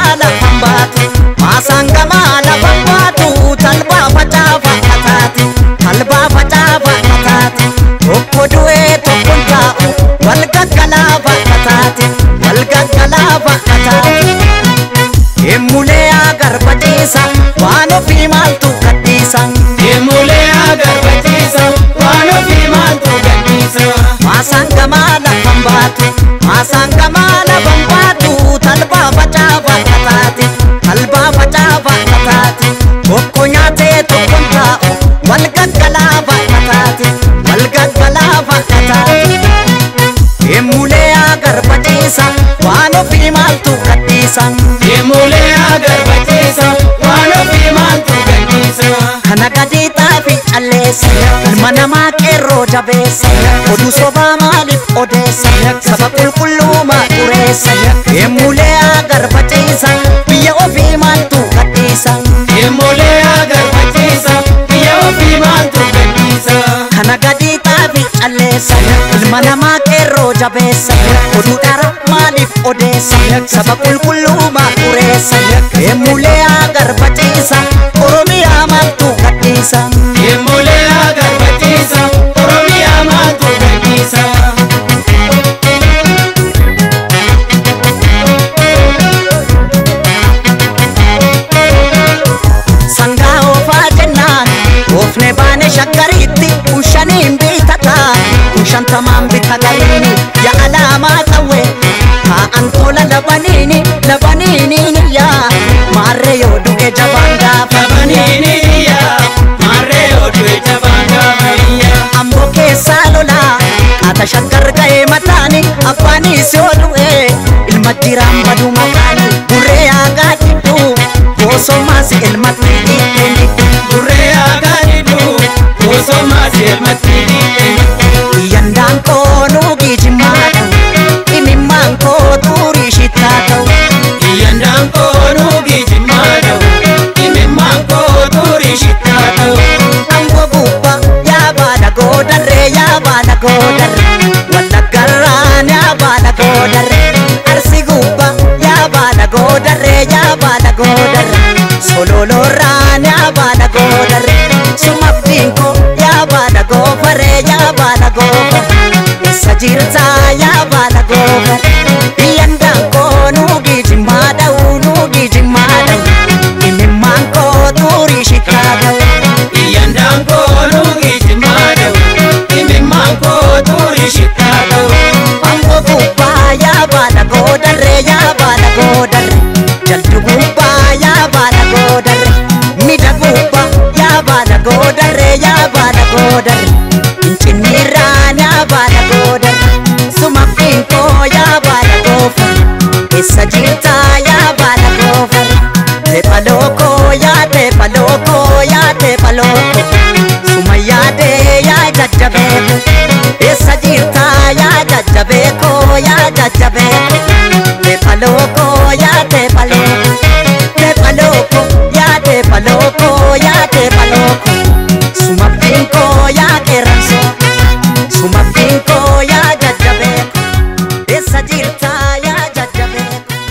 gamala pambatu Masan gamala pambatu Talba facafa katati Talba facafa katati Tokko du'e tokkon taa'u Walgaggalafa katati Walgaggalafa katati Emulee agarbachiisa waan ofii maaltu gadhiisa Emulee agarbachiisa waan ofii maaltu gadhiisa Maasaan gamala pambatu Maasaan gamala pambatu Talba facafa katati Talba facafa katati Tokko nyaatee tokkon taa'u Walgaggalafa katati Walgaggalafa katati Emulee agarbachiisa waan ofii maaltu gadhiisa Emulee agarbachiisa waan ofii maaltu gadhiisa Kana gadi xaafi calleessa ilma namaa qeerroo jabeessa Oduu sobaa maaliif odeessa saba qulqulluumaa xureessa Emulee agarbachiisa biyya ofii maaltu gadhiisa Emulee agarbachiisa biyya ofii maaltu gadhiisa Kana gadi xaafi calleessa ilma namaa qeerroo jabeessa Oduu dhara maaliif odeessa saba qulqulluumaa xureessa Emulee agarbachiisa Oromiyaa maaltu gadhiisa Emulee agarbachiisa Oromiyaa maaltu gadhiisa Sangaa oofaa jennaan oofne baane shaggariitti Kushaniin bitataa kushantamaan bitagaliini ya alaamaa qawwe Haan tola labaniini labaniini yaa Maarre yoo du'e jabaan gaafa labaniini yaa Maarre yoo du'e jabaan gaafa Amboo keessaa lolaa Haata shaggar ga'ee mataani Abbaanis yoo du'e ilma jiraan badu maqaani Burree aagaa dhidhu Boosomaas ilmatti dhiiteen Burree aagaa dhidhu Boosomaas ilmatti dhiiteen Yandaan koo nuugi jimmaa ta'u Imimmaan koo turii shitaa ta'u Yandaan koo nuugi jimmaa ta'u Imimmaan koo turii shitaa ta'u Amboo gubbaa yaa baala goodarree yaa baala goodarree Wallaggarraan yaa baala goodarree Arsi gubbaa yaa baala goodarree yaa baala goodarree Sololoorraan yaa baala goodarree Sumabdiin koo yaa baala goofaree yaa baala goofaree Essa jirtaa yaa baala goofaree Yandaan koo nuugi jimmaa dha'u nuugi jimmaa dha'u Imimmaan koo turii shitaa ta'u Yandaan koo nuugi jimmaa dha'u Imimmaan koo turii shitaa ta'u Amboo gubbaa yaa baala goodarree yaa baala goodarree Jaldu gubbaa yaa baala goodarree Mida gubbaa yaa baala goodarree yaa baala goodarree Incinniirraan yaa baala goodarree Sumabdiin koo yaa baala goofaree Essa jirtaa yaa baala goofaree Teephaloo koo yaa teephaloo koo yaa teephaloo koo Suma yaadee yaa jajjabee koo Essa jirtaa yaa jajjabee koo yaa jajjabee koo Teephaloo koo yaa teephaloo koo Teephaloo koo yaa teephaloo koo yaa teephaloo koo Sumabdiin koo yaa